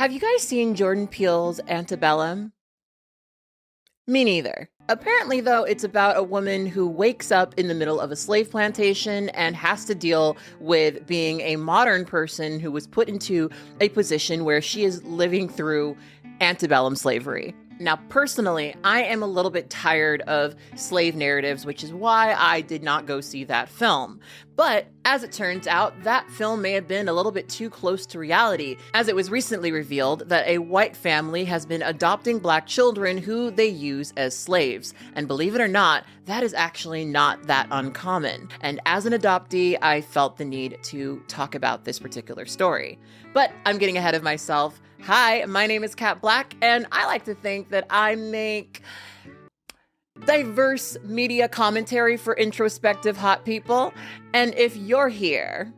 Have you guys seen Jordan Peele's Antebellum? Me neither. Apparently, though, it's about a woman who wakes up in the middle of a slave plantation and has to deal with being a modern person who was put into a position where she is living through antebellum slavery. Now, personally, I am a little bit tired of slave narratives, which is why I did not go see that film. But as it turns out, that film may have been a little bit too close to reality, as it was recently revealed that a white family has been adopting Black children who they use as slaves. And believe it or not, that is actually not that uncommon. And as an adoptee, I felt the need to talk about this particular story. But I'm getting ahead of myself. Hi, my name is katblaque, and I like to think that I make diverse media commentary for introspective hot people. And if you're here,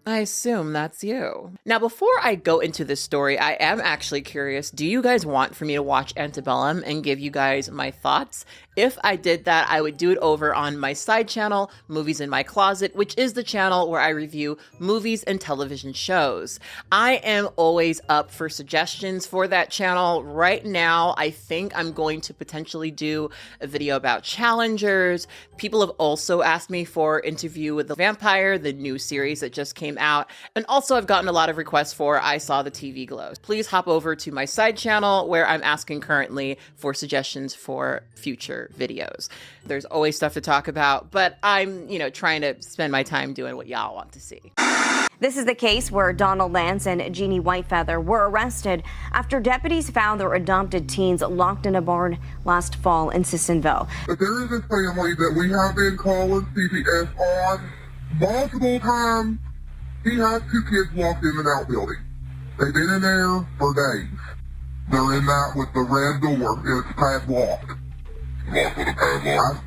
I assume that's you. Now, before I go into this story, I am actually curious, do you guys want for me to watch Antebellum and give you guys my thoughts? If I did that, I would do it over on my side channel, Movies in My Closet, which is the channel where I review movies and television shows. I am always up for suggestions for that channel. Right now, I think I'm going to potentially do a video about Challengers. People have also asked me for Interview with the Vampire, the new series that just came out. And also I've gotten a lot of requests for I Saw the TV Glow. Please hop over to my side channel where I'm asking currently for suggestions for future videos. There's always stuff to talk about, but I'm, trying to spend my time doing what y'all want to see. This is the case where Donald Lance and Jeannie Whitefeather were arrested after deputies found their adopted teens locked in a barn last fall in Sissonville. But there is a family that we have been calling CPS on multiple times. He has 2 kids locked in an outbuilding. They've been in there for days. They're in that with the red door. It's padlocked. Locked with a padlock?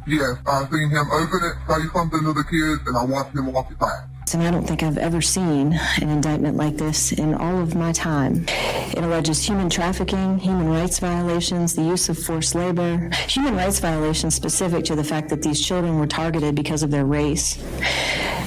Yes, I've seen him open it, say something to the kids, and I watched him lock it back. And I don't think I've ever seen an indictment like this in all of my time. It alleges human trafficking, human rights violations, the use of forced labor, human rights violations specific to the fact that these children were targeted because of their race,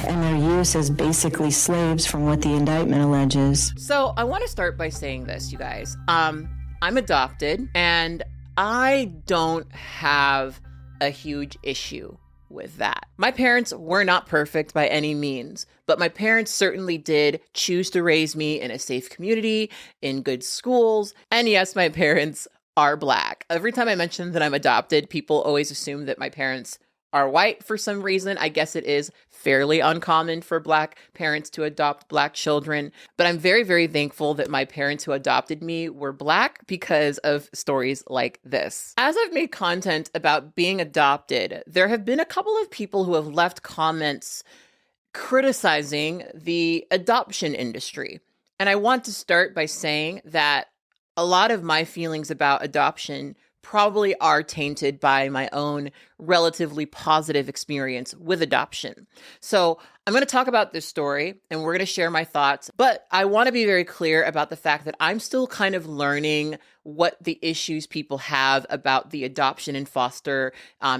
and their use as basically slaves from what the indictment alleges. So I want to start by saying this, you guys. I'm adopted, and I don't have a huge issue with that. My parents were not perfect by any means, but my parents certainly did choose to raise me in a safe community, in good schools, and yes, my parents are Black. Every time I mention that I'm adopted, people always assume that my parents are white for some reason. I guess it is fairly uncommon for Black parents to adopt Black children, but I'm very, very thankful that my parents who adopted me were Black because of stories like this. As I've made content about being adopted, there have been a couple of people who have left comments criticizing the adoption industry. And I want to start by saying that a lot of my feelings about adoption probably are tainted by my own relatively positive experience with adoption. So I'm going to talk about this story and we're going to share my thoughts, but I want to be very clear about the fact that I'm still kind of learning what the issues people have about the adoption and foster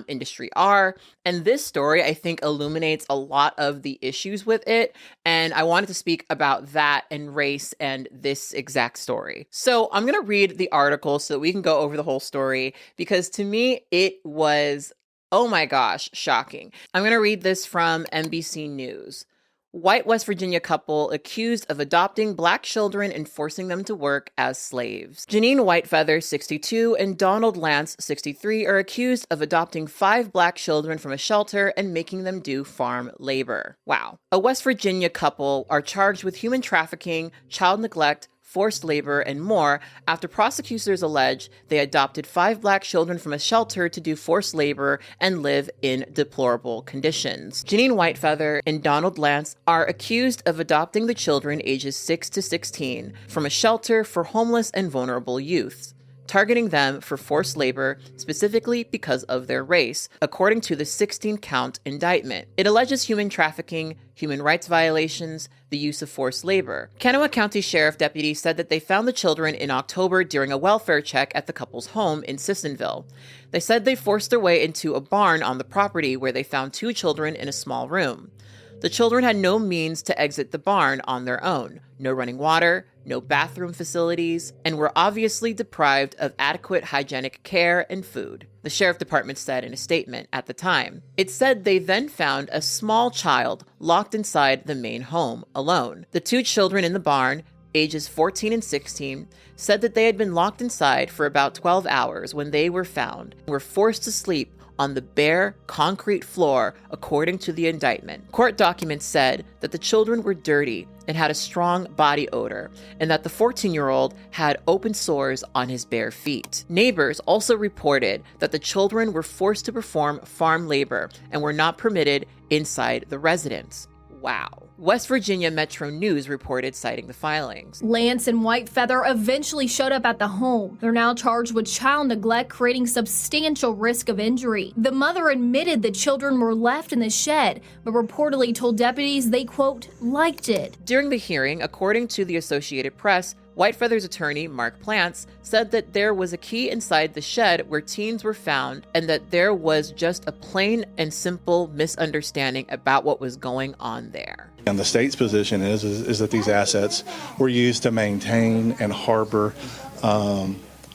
industry are. And this story, I think, illuminates a lot of the issues with it. And I wanted to speak about that and race and this exact story. So I'm going to read the article so that we can go over the whole story, because to me, it was, oh my gosh, shocking. I'm going to read this from NBC News. White West Virginia couple accused of adopting Black children and forcing them to work as slaves. Janine Whitefeather, 62, and Donald Lance, 63, are accused of adopting 5 Black children from a shelter and making them do farm labor. Wow. A West Virginia couple are charged with human trafficking, child neglect, forced labor, and more after prosecutors allege they adopted 5 Black children from a shelter to do forced labor and live in deplorable conditions. Janine Whitefeather and Donald Lance are accused of adopting the children ages 6 to 16 from a shelter for homeless and vulnerable youths, targeting them for forced labor specifically because of their race, according to the 16-count indictment. It alleges human trafficking, human rights violations, the use of forced labor. Kanawha County Sheriff deputies said that they found the children in October during a welfare check at the couple's home in Sissonville. They said they forced their way into a barn on the property where they found 2 children in a small room. The children had no means to exit the barn on their own, no running water, no bathroom facilities, and were obviously deprived of adequate hygienic care and food, the sheriff department said in a statement at the time. It said they then found a small child locked inside the main home, alone. The two children in the barn, ages 14 and 16, said that they had been locked inside for about 12 hours when they were found and were forced to sleep on the bare concrete floor, according to the indictment. Court documents said that the children were dirty and had a strong body odor, and that the 14-year-old had open sores on his bare feet. Neighbors also reported that the children were forced to perform farm labor and were not permitted inside the residence. Wow. West Virginia Metro News reported, citing the filings. Lance and Whitefeather eventually showed up at the home. They're now charged with child neglect, creating substantial risk of injury. The mother admitted the children were left in the shed, but reportedly told deputies they, quote, liked it. During the hearing, according to the Associated Press, Whitefeather's attorney, Mark Plants, said that there was a key inside the shed where teens were found and that there was just a plain and simple misunderstanding about what was going on there. And the state's position is that these assets were used to maintain and harbor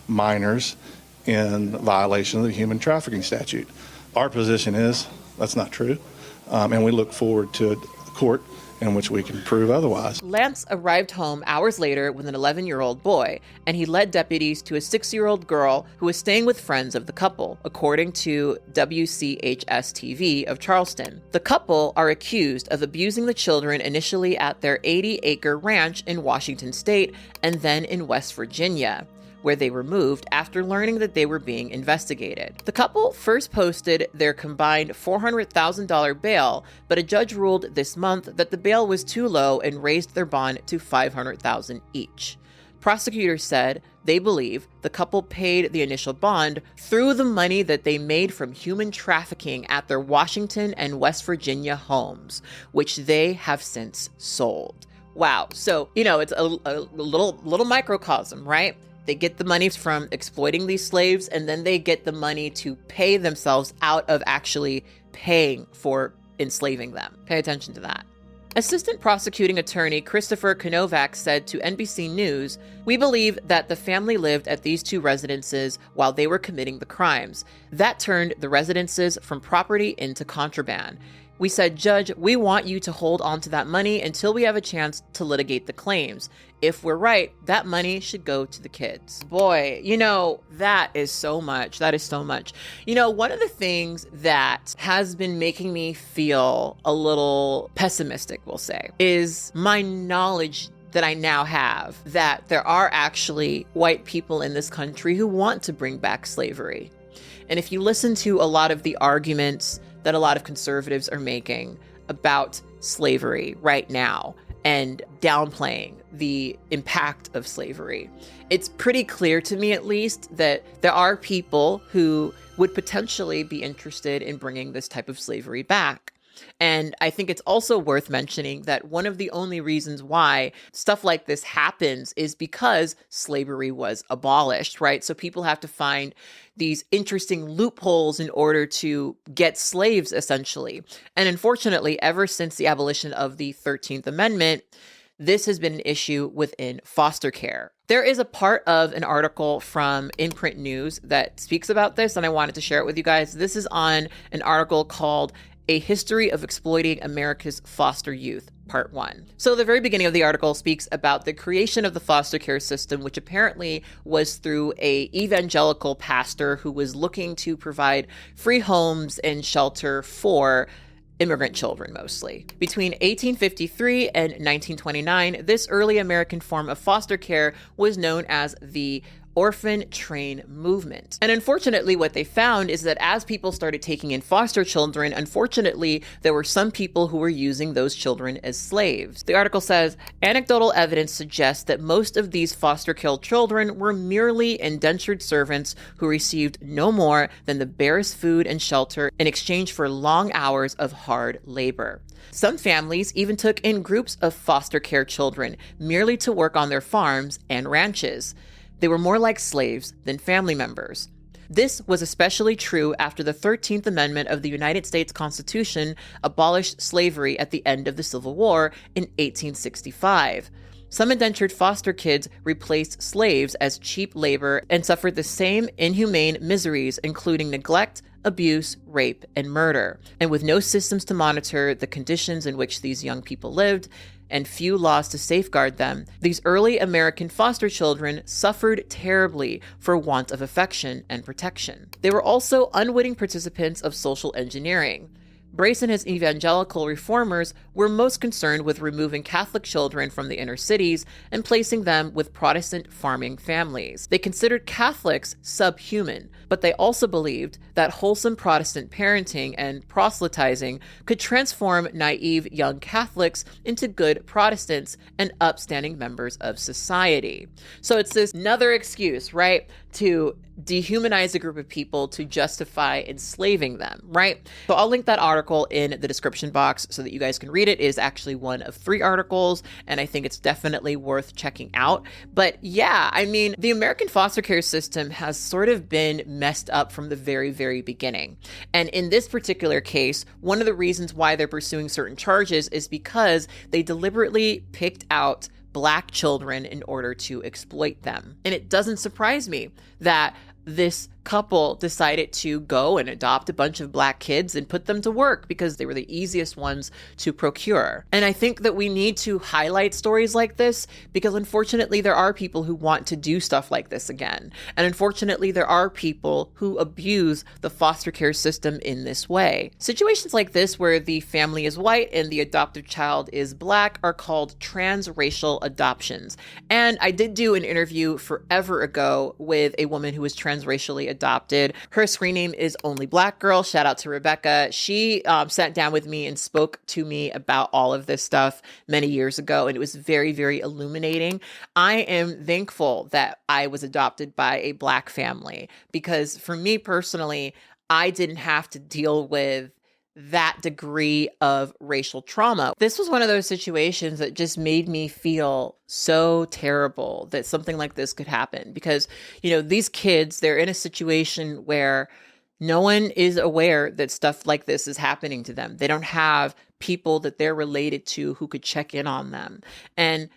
minors in violation of the human trafficking statute. Our position is that's not true, and we look forward to a court in which we can prove otherwise. Lance arrived home hours later with an 11-year-old boy, and he led deputies to a 6-year-old girl who was staying with friends of the couple, according to WCHS-TV of Charleston. The couple are accused of abusing the children initially at their 80-acre ranch in Washington state and then in West Virginia, where they were moved after learning that they were being investigated. The couple first posted their combined $400,000 bail, but a judge ruled this month that the bail was too low and raised their bond to $500,000 each. Prosecutors said they believe the couple paid the initial bond through the money that they made from human trafficking at their Washington and West Virginia homes, which they have since sold. Wow. So, it's a little microcosm, right? They get the money from exploiting these slaves, and then they get the money to pay themselves out of actually paying for enslaving them. Pay attention to that. Assistant prosecuting attorney Christopher Konovac said to NBC News, "We believe that the family lived at these two residences while they were committing the crimes. That turned the residences from property into contraband. We said, Judge, we want you to hold on to that money until we have a chance to litigate the claims. If we're right, that money should go to the kids." Boy, that is so much. That is so much. One of the things that has been making me feel a little pessimistic, we'll say, is my knowledge that I now have that there are actually white people in this country who want to bring back slavery. And if you listen to a lot of the arguments that a lot of conservatives are making about slavery right now and downplaying the impact of slavery, it's pretty clear to me, at least, that there are people who would potentially be interested in bringing this type of slavery back. And I think it's also worth mentioning that one of the only reasons why stuff like this happens is because slavery was abolished, right? So people have to find these interesting loopholes in order to get slaves, essentially. And unfortunately, ever since the abolition of the 13th Amendment, this has been an issue within foster care. There is a part of an article from Imprint News that speaks about this, and I wanted to share it with you guys. This is on an article called A History of Exploiting America's Foster Youth, Part 1. So the very beginning of the article speaks about the creation of the foster care system, which apparently was through a evangelical pastor who was looking to provide free homes and shelter for immigrant children, mostly. Between 1853 and 1929, this early American form of foster care was known as the orphan train movement. And unfortunately, what they found is that as people started taking in foster children, unfortunately, there were some people who were using those children as slaves. The article says, anecdotal evidence suggests that most of these foster care children were merely indentured servants who received no more than the barest food and shelter in exchange for long hours of hard labor. Some families even took in groups of foster care children merely to work on their farms and ranches. They were more like slaves than family members. This was especially true after the 13th Amendment of the United States Constitution abolished slavery at the end of the Civil War in 1865. Some indentured foster kids replaced slaves as cheap labor and suffered the same inhumane miseries, including neglect, abuse, rape, and murder. And with no systems to monitor the conditions in which these young people lived, and few laws to safeguard them, these early American foster children suffered terribly for want of affection and protection. They were also unwitting participants of social engineering. Brace and his evangelical reformers were most concerned with removing Catholic children from the inner cities and placing them with Protestant farming families. They considered Catholics subhuman, but they also believed that wholesome Protestant parenting and proselytizing could transform naive young Catholics into good Protestants and upstanding members of society. So it's this another excuse, right, to dehumanize a group of people to justify enslaving them, right? So I'll link that article in the description box so that you guys can read it. It is actually one of 3 articles, and I think it's definitely worth checking out. But yeah, I mean, the American foster care system has sort of been messed up from the very, very beginning. And in this particular case, one of the reasons why they're pursuing certain charges is because they deliberately picked out Black children in order to exploit them. And it doesn't surprise me that this couple decided to go and adopt a bunch of Black kids and put them to work because they were the easiest ones to procure. And I think that we need to highlight stories like this because unfortunately there are people who want to do stuff like this again. And unfortunately there are people who abuse the foster care system in this way. Situations like this where the family is white and the adoptive child is Black are called transracial adoptions. And I did do an interview forever ago with a woman who was transracially adopted. Her screen name is Only Black Girl. Shout out to Rebecca. She sat down with me and spoke to me about all of this stuff many years ago, and it was very, very illuminating. I am thankful that I was adopted by a Black family because for me personally, I didn't have to deal with that degree of racial trauma. This was one of those situations that just made me feel so terrible that something like this could happen because, you know, these kids, they're in a situation where no one is aware that stuff like this is happening to them. They don't have people that they're related to who could check in on them. And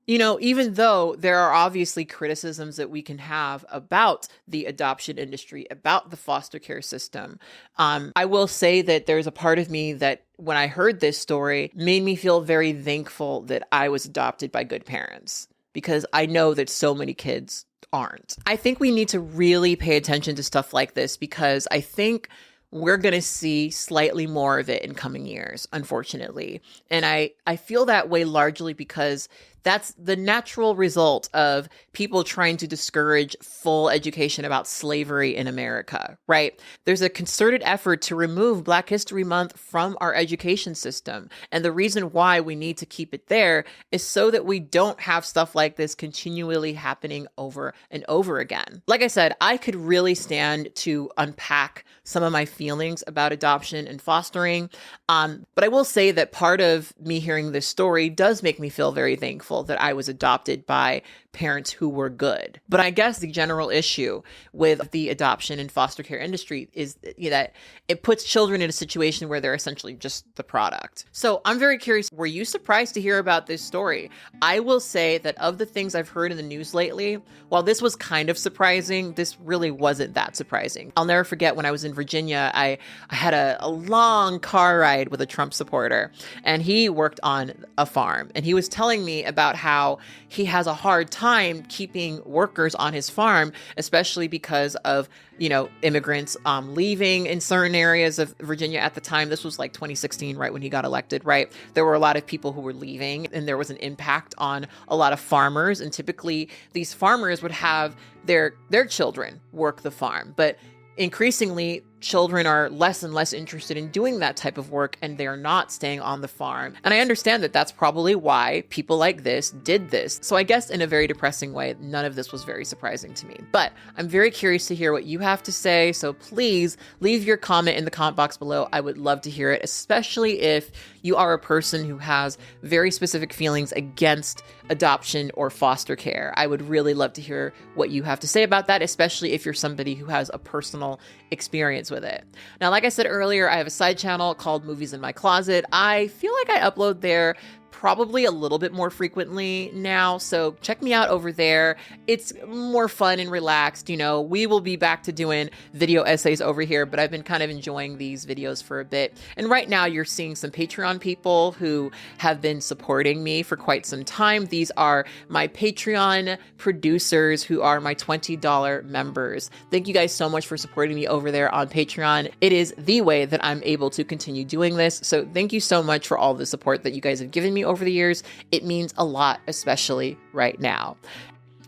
you know, even though there are obviously criticisms that we can have about the adoption industry, about the foster care system, I will say that there's a part of me that when I heard this story made me feel very thankful that I was adopted by good parents because I know that so many kids aren't. I think we need to really pay attention to stuff like this because I think we're going to see slightly more of it in coming years, unfortunately. And I feel that way largely because that's the natural result of people trying to discourage full education about slavery in America, right? There's a concerted effort to remove Black History Month from our education system. And the reason why we need to keep it there is so that we don't have stuff like this continually happening over and over again. Like I said, I could really stand to unpack some of my feelings about adoption and fostering. But I will say that part of me hearing this story does make me feel very thankful that I was adopted by parents who were good. But I guess the general issue with the adoption and foster care industry is that it puts children in a situation where they're essentially just the product. So I'm very curious, were you surprised to hear about this story? I will say that of the things I've heard in the news lately, while this was kind of surprising, this really wasn't that surprising. I'll never forget when I was in Virginia, I had a long car ride with a Trump supporter, and he worked on a farm, and he was telling me about how he has a hard time keeping workers on his farm, especially because of, you know, immigrants leaving in certain areas of Virginia at the time. This was like 2016, right when he got elected, right? There were a lot of people who were leaving, and there was an impact on a lot of farmers. And typically these farmers would have their children work the farm, but increasingly, children are less and less interested in doing that type of work, and they're not staying on the farm. And I understand that that's probably why people like this did this. So I guess in a very depressing way, none of this was very surprising to me. But I'm very curious to hear what you have to say. So please leave your comment in the comment box below. I would love to hear it, especially if you are a person who has very specific feelings against adoption or foster care. I would really love to hear what you have to say about that, especially if you're somebody who has a personal experience with it. Now, like I said earlier, I have a side channel called Movies in My Closet. I feel like I upload there probably a little bit more frequently now, so check me out over there. It's more fun and relaxed. You know, we will be back to doing video essays over here, but I've been kind of enjoying these videos for a bit. And right now you're seeing some Patreon people who have been supporting me for quite some time. These are my Patreon producers who are my $20 members. Thank you guys so much for supporting me over there on Patreon. It is the way that I'm able to continue doing this. So thank you so much for all the support that you guys have given me over the years. It means a lot, especially right now.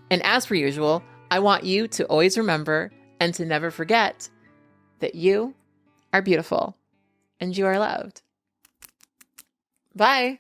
And as per usual, I want you to always remember and to never forget that you are beautiful and you are loved. Bye.